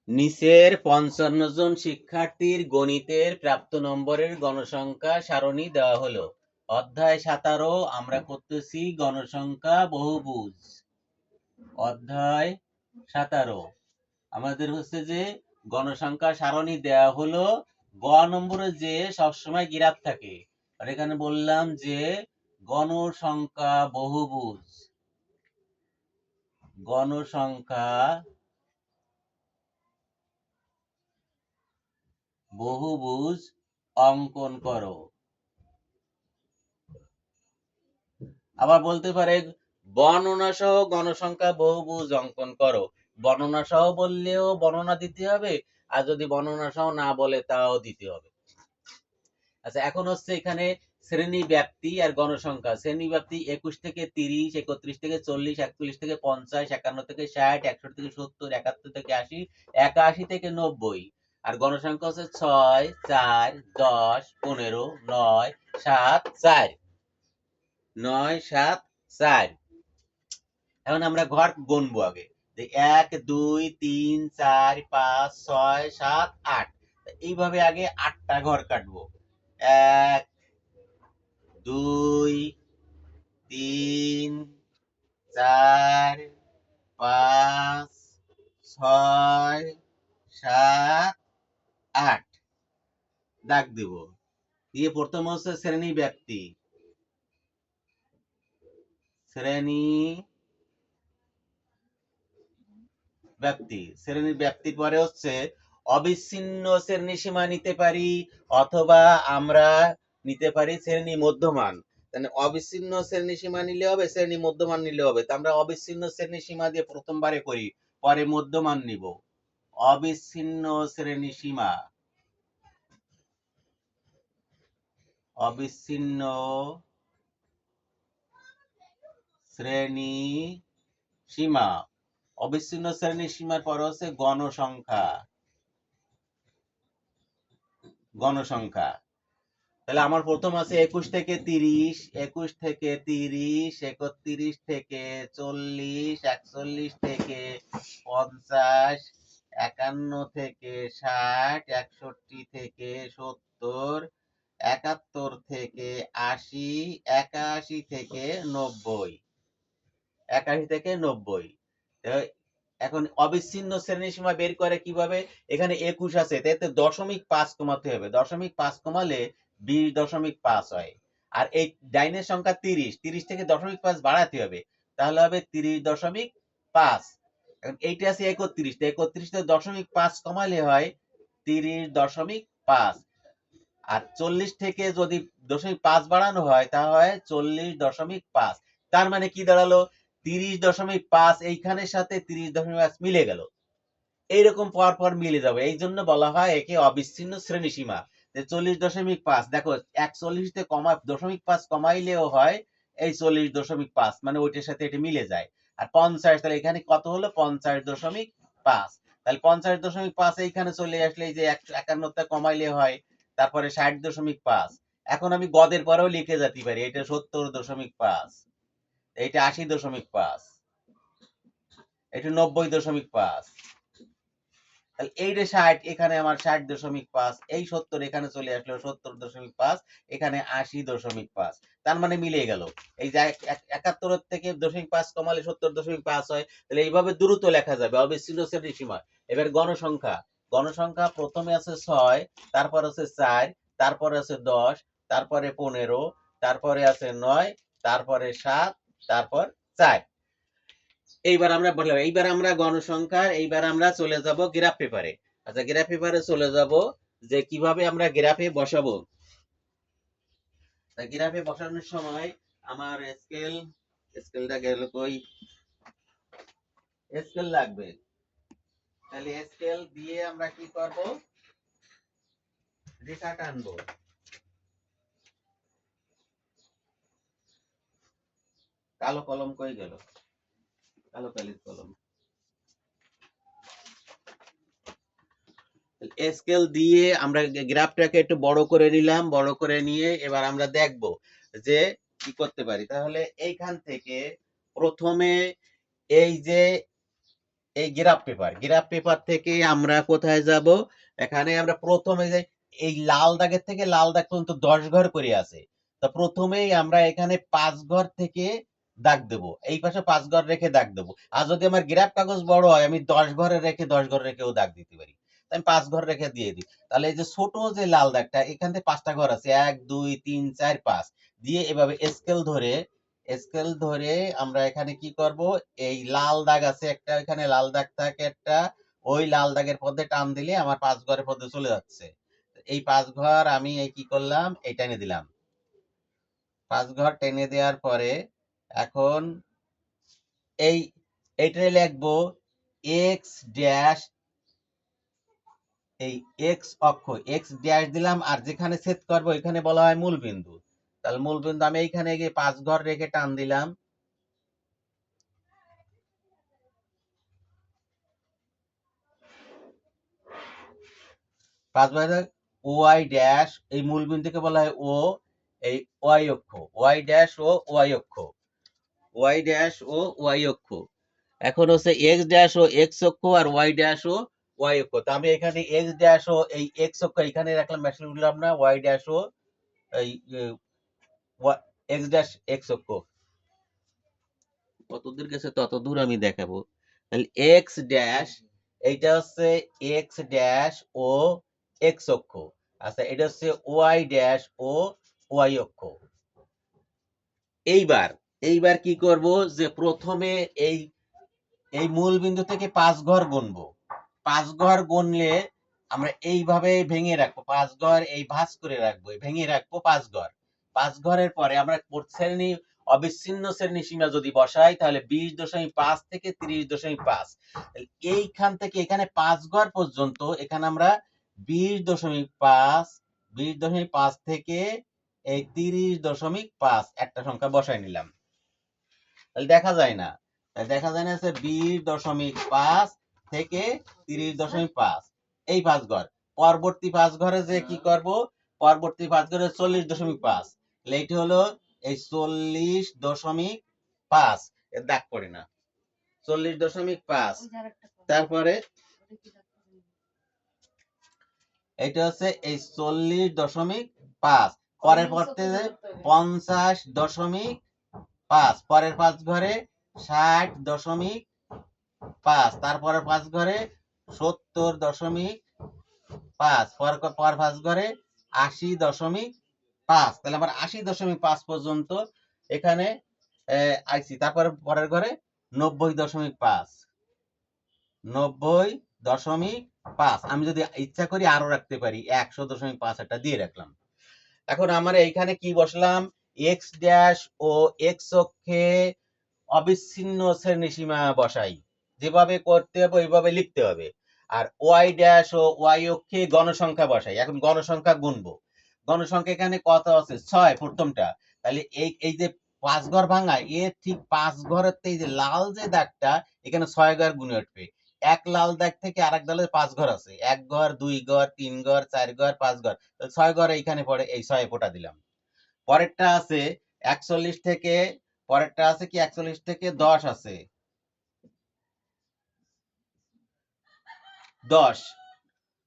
নিচের ৫৫ জন শিক্ষার্থীর গণিতের প্রাপ্ত নম্বরের গণসংখ্যা সারণী দেওয়া হলো। অধ্যায় ১৭ আমরা করতেছি গণসংখ্যা বহুভুজ। অধ্যায় ১৭ আমাদের হচ্ছে যে গণসংখ্যা সারণী দেওয়া হলো। গ নম্বরে যে সবসময় গ্রাফ থাকে, আর এখানে বললাম যে গণসংখ্যা বহুভুজ, গণসংখ্যা বহুভুজ অঙ্কন করো। আবার বলতে পারে বর্ণনা সহ গণসংখ্যা বহুভুজ অঙ্কন করো। বর্ণনা সহ বললেও বর্ণনা দিতে হবে, আর যদি বর্ণনা সহ না বলে তাও দিতে হবে। আচ্ছা, এখন হচ্ছে এখানে শ্রেণী ব্যাপ্তি আর গণসংখ্যা। শ্রেণী ব্যাপ্তি ২১ থেকে ৩০, ৩১ থেকে ৪০, ৪১ থেকে ৫০, ৫১ থেকে ৬০, ৬১ থেকে ৭০, ৭১ থেকে ৮০, ৮১ থেকে ৯০। আর গণসংখ্যা হচ্ছে ৬, ৪, ১০, ১৫, ৯, ৭, ৪। ৯, ৭, ৪। এখন আমরা ঘর গুনবো আগে। ১, ২, ৩, ৪, ৫, ৬, ৭, ৮। এইভাবে আগে ৮টা ঘর কাটবো। ১, ২, ৩, ৪, ৫, ৬, ৭, ৮ দাগ দিব। দিয়ে প্রথম হচ্ছে শ্রেণী ব্যাপ্তি। শ্রেণী ব্যাপ্তি, শ্রেণীর ব্যাপ্তির পরে হচ্ছে অবিচ্ছিন্ন শ্রেণী সীমা নিতে পারি, অথবা আমরা নিতে পারি শ্রেণী মধ্যমান। মানে অবিচ্ছিন্ন শ্রেণী সীমা নিলে হবে, শ্রেণী মধ্যমান নিলে হবে। তা আমরা অবিচ্ছিন্ন শ্রেণী সীমা দিয়ে প্রথমবারে করি, পরে মধ্যমান নিব। অবিচ্ছিন্ন শ্রেণী সীমা, অবিচ্ছিন্ন শ্রেণী সীমা। অবিচ্ছিন্ন শ্রেণী সীমার পর হচ্ছে গণসংখ্যা। গণসংখ্যা তাহলে আমার প্রথম আছে ২১ থেকে ৩০, ২১ থেকে ৩০, ৩১ থেকে ৪০, ৪১ থেকে ৫০, ৫১ থেকে ৬০, ৬১ থেকে ৭০, ৭১ থেকে ৮০, ৮১ থেকে ৯০, ৮১ থেকে ৯০। এখন অবিচ্ছিন্ন শ্রেণী সীমা বের করে কিভাবে? এখানে ২১ আছে, তাতে ০.৫ কমাতে হবে। ০.৫ কমালে ২০.৫ হয়। আর এই ডাইনের সংখ্যা ৩০, ৩০ থেকে ০.৫ বাড়াতে হবে, তাহলে হবে ৩০.৫। এখন এইটা আছে ৩১, ৩১ থেকে ০.৫ কমালে হয় ৩০.৫। আর ৪০ থেকে যদি ০.৫ বাড়ানো হয় তা হয় ৪০.৫। তার মানে কি দাঁড়ালো? ৩০.৫ এইখানের সাথে ৩০.৫ মিলে গেল। এইরকম পরপর মিলে যাবে, এই জন্য বলা হয় একে অবিচ্ছিন্ন শ্রেণী সীমা। ৪০.৫ দেখো, ৪১ তে ০.৫ কমাইলেও হয় এই ৪০.৫, মানে ওইটার সাথে এটা মিলে যায়। আর ৫০, তাহলে এখানে কত হলো? ৫০.৫। তাহলে ৫০.৫ এইখানে চলে আসলে এই যে ৫১ টা কমাইলে হয়, তারপরে ৬০.৫। এখন আমি গদের পরেও লিখে যেতে পারি, এটা ৭০.৫, এটা ৮০.৫, এটা ৯০.৫। তাহলে এই যে ৬০, এখানে আমার ৬০.৫, এই ৭০ এখানে চলে আসলো ৭০.৫, এখানে ৮০.৫। তার মানে মিলে গেল। এই যে ৭১ থেকে ০.৫ কমালে ৭০.৫ হয়। তাহলে এইভাবে দ্রুত লেখা যাবে অবিচ্ছিন্ন শ্রেণী সীমা। এবার গণসংখ্যা। গণসংখ্যা প্রথমে আছে ৬, তারপর আছে ৪, তারপরে আছে ১০, তারপরে ১৫, তারপরে আছে ৯, তারপরে ৭, তারপর ৪। এইবার আমরা বললাম, এইবার আমরা গণসংখ্যার, এইবার আমরা চলে যাব গ্রাফ পেপারে। আচ্ছা, গ্রাফ পেপারে চলে যাব যে কিভাবে আমরা গ্রাফে বসাবো। গ্রাফে বসানোর সময় আমার স্কেলটা গেল কই? স্কেল লাগবে। তাহলে স্কেল দিয়ে আমরা কি করব? রেখা টানবো। কালো কলম কই গেল? কালো কালির কলম। স্কেল দিয়ে আমরা গ্রাফটাকে একটু বড় করে নিলাম। বড় করে নিয়ে এবার আমরা দেখব যে কি করতে পারি। তাহলে এইখান থেকে প্রথমে এই যে এই গ্রাফ পেপার থেকে আমরা কোথায় যাব? এখানে আমরা প্রথমে যে এই লাল দাগের থেকে লাল দাগ পর্যন্ত 10 ঘর করে আছে। তা প্রথমেই আমরা এখানে 5 ঘর থেকে দাগ দেব, এই পাশে 5 ঘর রেখে দাগ দেব। আর যদি আমার গ্রাফ কাগজ বড় হয় আমি 10 ঘরে রেখে 10 ঘর রেখেও দাগ দিতে পারি। তাই আমি 5 ঘর রেখে দিয়ে দিই। তাহলে এই যে ছোট যে লাল দাগটা এখান থেকে 5টা ঘর আছে, 1 2 3 4 5 দিয়ে এভাবে স্কেল ধরে আমরা এখানে কি করব, এই লাল দাগ আছে একটা, এখানে লাল দাগ থাকে একটা, ওই লাল দাগের পথে টান দিলে আমার 5 ঘরের পথে চলে যাচ্ছে। এই 5 ঘর আমি এই কি করলাম, এই টেনে দিলাম। 5 ঘর টেনে দেওয়ার পরে এখন এই এইটারে লিখবো এক্স ড্যাশ, এই এক্স অক্ষ এক্স ড্যাশ দিলাম, আর যেখানে ছেদ করবো এখানে বলা হয় মূল বিন্দু। তাহলে মূল বিন্দু আমি এইখানে গিয়ে 5 ঘর রেখে টান দিলাম। 5 ঘরে ওয়াই ড্যাশ, এই মূল বিন্দুকে বলা হয় ও, এই ওয়াই অক্ষ, ওয়াই ড্যাশ ও ওয়াই অক্ষ, ওয়াই ড্যাশ ও ওয়াই অক্ষ। এখন হচ্ছে এক্স ড্যাশ ও এক্স অক্ষ আর ওয়াই ড্যাশ ও ওয়াই অক্ষ। তো আমি এখানে এক্স ড্যাশ ও এই এক্স অক্ষ এখানে রাখলাম, মেশিন উঠলাম না, ওয়াই ড্যাশ ও এই এক্স ড্যাশ এক্স অক্ষ কত দূর গেছে তত দূর আমি দেখাবো। তাহলে এক্স ড্যাশ, এইটা হচ্ছে এক্স ড্যাশ ও এক্স অক্ষ। আচ্ছা এটা হচ্ছে ওয়াই ড্যাশ ও ওয়াই অক্ষ। এইবার এইবার কি করব, যে প্রথমে এই এই মূল বিন্দু থেকে 5 ঘর গুনবো। 5 ঘর গুনলে আমরা এইভাবে ভেঙে রাখবো, 5 ঘর এই ভাঁজ করে রাখবো, ভেঙে রাখবো 5 ঘর। 5 ঘরের পরে আমরা শ্রেণী অবিচ্ছিন্ন শ্রেণী সীমা যদি বসাই তাহলে 20.5 থেকে 30.5, এইখান থেকে এখানে 5 ঘর পর্যন্ত এখানে আমরা 20.5, 20.5 থেকে এই 30.5 একটা সংখ্যা বসাই নিলাম। তাহলে দেখা যায় না, দেখা যায় না হচ্ছে 20.5 থেকে 30.5, এই 5 ঘর। পরবর্তী 5 ঘরে যে কি করব, পরবর্তী 5 ঘরে 40.5, এইটা হলো এই 40.5 এর দাগ পড়ে না, 40.5। তারপরে এটা হচ্ছে এই 40.5, পরের পড়তে 50.5, পরের 5 ঘরে 60.5, তারপরে 5 ঘরে 70.5, পর 5 ঘরে 80.5। তাহলে আবার 80.5 পর্যন্ত এখানে আইসি। তারপরে পরের ঘরে 90.5, 90.5। আমি যদি ইচ্ছা করি আরো রাখতে পারি, 100.5 একটা দিয়ে রাখলাম। এখন আমরা এইখানে কি বসলাম, এক্স ড্যাশ ও এক্স অক্ষে অবিচ্ছিন্ন শ্রেণীসীমা বসাই, যেভাবে করতে হবে ওইভাবে লিখতে হবে। আর ওয়াই ড্যাশ ও ওয়াই অক্ষে গণসংখ্যা বসাই। এখন গণসংখ্যা গুনবো, গণসংখ্যা এখানে কত আছে, 6 প্রথমটা। তাহলে এই এই যে 5 ঘর ভাঙা, এর ঠিক 5 ঘরের এই যে লাল যে দাগটা এখানে 6 ঘর গুনে উঠবে। এক লাল দাগ থেকে আরেক দালে 5 ঘর আছে, 1 ঘর 2 ঘর 3 ঘর 4 ঘর 5 ঘর, 6 ঘর এইখানে পড়ে, এই 6 ফোঁটা দিলাম। পরেরটা আছে 41 থেকে, পরেরটা আছে কি 41 থেকে 10 আছে, 10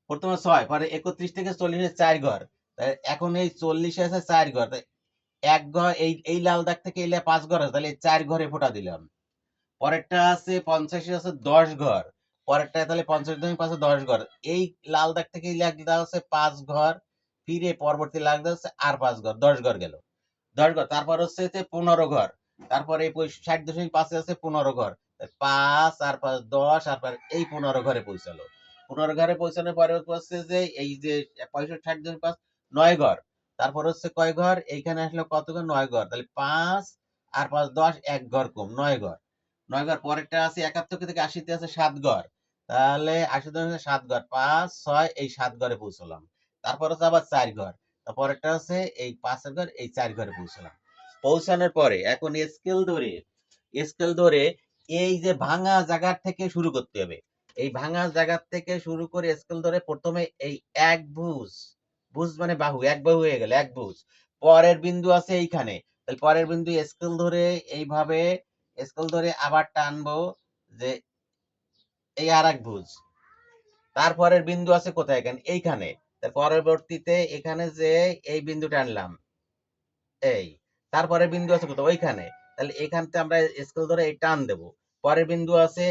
প্রথমে 6, পরে 31 থেকে 40 4 ঘর। এখন এই 40 আছে 4 ঘর, এক ঘর এই এই লাল দাগ থেকে এই 5 ঘর আছে, তাহলে 4 ঘরে ফোঁটা দিলাম। পরেরটা আছে 85 আছে 10 ঘর, পরেরটা তাহলে 50.5 10 ঘর, এই লাল দাগ থেকে এই লাল আছে 5 ঘর, ফিরে পরবর্তী লাল দাগ আছে আর 5 ঘর, 10 ঘর গেল। 10 ঘর, তারপর হচ্ছে 15 ঘর, তারপরে এই 60.5 আছে 15 ঘর, 5 আর 5 10, আর এই 15 ঘরে পৌঁছালো। 15 ঘরে পৌঁছানোর পরে হচ্ছে যে এই যে 65 60.5 9 ঘর, তারপর হচ্ছে কয় ঘর, এইখানে আসলে কত ঘর, 9 ঘর। তাহলে 5 আর 5 10, 1 ঘর কম, 9 ঘর। 9 ঘর, পরেরটা আছে 71 থেকে 80 আছে 7 ঘর, তাহলে 80 থেকে 7 ঘর, 5 6 এই 7 ঘরে পৌঁছলাম। তারপর হচ্ছে আবার 4 ঘর, তারপরেরটা আছে এই 5 ঘর, এই 4 ঘরে পৌঁছলাম। পৌঁছানোর পরে এখন স্কেল ধরে এই যে ভাঙা জায়গা থেকে শুরু করতে হবে। এই ভাঙা জায়গা থেকে শুরু করে স্কেল ধরে প্রথমে এই এক ভুজ, ভুজ মানে বাহু, এক বাহু হয়ে গেল এক ভুজ। পরের বিন্দু আছে এইখানে, তাহলে পরের বিন্দু স্কেল ধরে এইভাবে স্কেল ধরে আবার টানবো, যে এই আর এক ভুজ। তারপরের বিন্দু আছে কোথায়? এখানে, এইখানে। তার পরবর্তীতে এখানে যে এই বিন্দুটা আনলাম, এই। তারপরের বিন্দু আছে কোথায়? ওইখানে। তাহলে এখানতে আমরা স্কেল ধরে এই টান দেব। পরের বিন্দু আছে,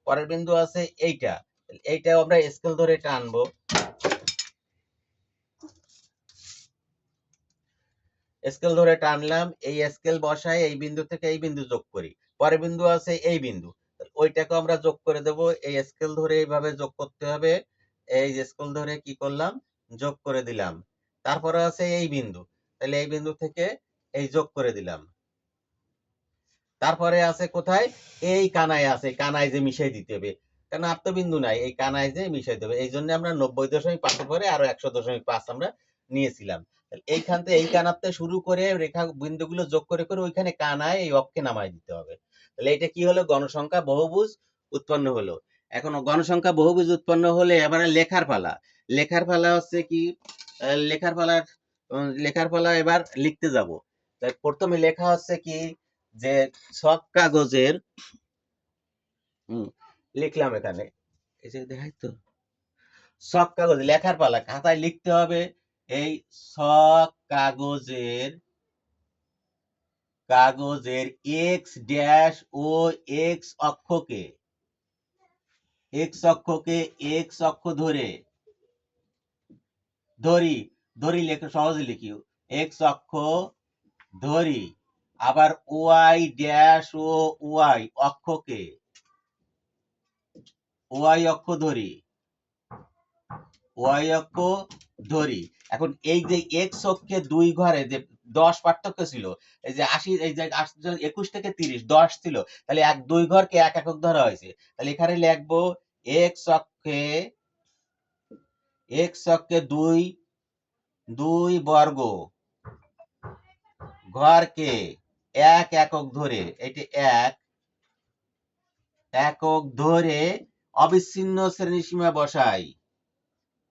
পরের বিন্দু আছে এইটা। এইটাও আমরা স্কেল ধরে টানবো। স্কেল ধরে টানলাম, এই স্কেল বসায় এই বিন্দু থেকে এই বিন্দু যোগ করি। পরের বিন্দু আছে এই বিন্দু, ওইটাকে আমরা যোগ করে দেব। এই স্কেল ধরে এইভাবে যোগ করতে হবে। এই যে স্কেল ধরে কি করলাম, যোগ করে দিলাম। তারপরে আছে এই বিন্দু, তাহলে এই বিন্দু থেকে এই যোগ করে দিলাম। তারপরে আছে কোথায়? এই কানায় আছে, কানায় যে মিশাই দিতে হবে, কারণ আর তো বিন্দু নাই, এই কানায় যে মিশাই দেবে। এই জন্য আমরা 90.5 পরে আরো 100.5 আমরা নিয়েছিলাম। এইখান থেকে এই কানাতে শুরু করে রেখা বিন্দুগুলো যোগ করে করে ওইখানে কানায় এই অক্ষে নামাই দিতে হবে। তাহলে এটা কি হলো? গণসংখ্যা বহুভুজ উৎপন্ন হলো। এখন গণসংখ্যা বহুভুজ উৎপন্ন হলে এবারে লেখার পালা। লেখার পালা হচ্ছে কি, লেখার পালা এবার লিখতে যাব। তাই প্রথমে লেখা হচ্ছে কি, যে সব কাগজের লিখলাম এখানে, এই যে দেখাই তো, সব কাগজ লেখার পালা, খাতায় লিখতে হবে। এই সব কাগজের x dash O x অক্ষকে, x অক্ষ ধরে ধরি লেখা সহজে লিখি, এক্স অক্ষ ধরি। আবার Y dash O Y অক্ষকে, Y অক্ষ ধরি, ওয়াই অক্ষ ধরি। এখন এই যে এক্স অক্ষে দুই ঘরে যে 10 পার্থক্য ছিল, এই যে 80, এই যে 21 থেকে 30 10 ছিল, তাহলে এক দুই ঘরকে এক একক ধরা হয়েছে। তাহলে এখানে লিখবো এক্স অক্ষে দুই বর্গ ঘরকে এক একক ধরে, এটি এক একক ধরে অবিচ্ছিন্ন শ্রেণীসীমা বসাই,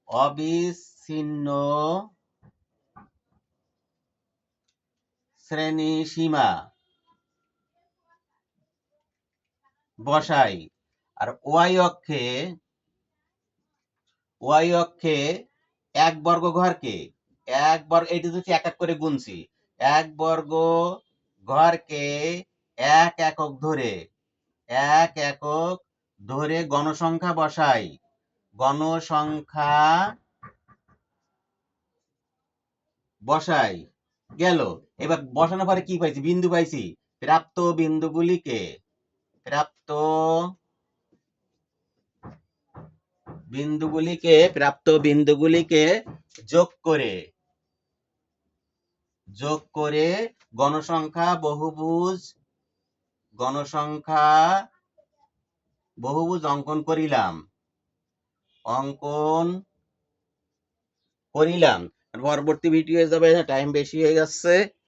অবিচ্ছিন্ন শ্রেণীসীমা বসাই। আর ওয়াই অক্ষে এক বর্গ ঘরকে, এক বর্গ, এইটা হচ্ছে এক এক করে গুনছি, এক বর্গ ঘরকে এক একক ধরে গণসংখ্যা বসাই, গণসংখ্যা বসাই গেল। এবার বসানোর পরে কি পাইছি? বিন্দু পাইছি। প্রাপ্ত বিন্দুগুলিকে যোগ করে গণসংখ্যা বহুভুজ অঙ্কন করিলাম। পরবর্তী ভিডিও যাবে, টাইম বেশি হয়ে যাচ্ছে।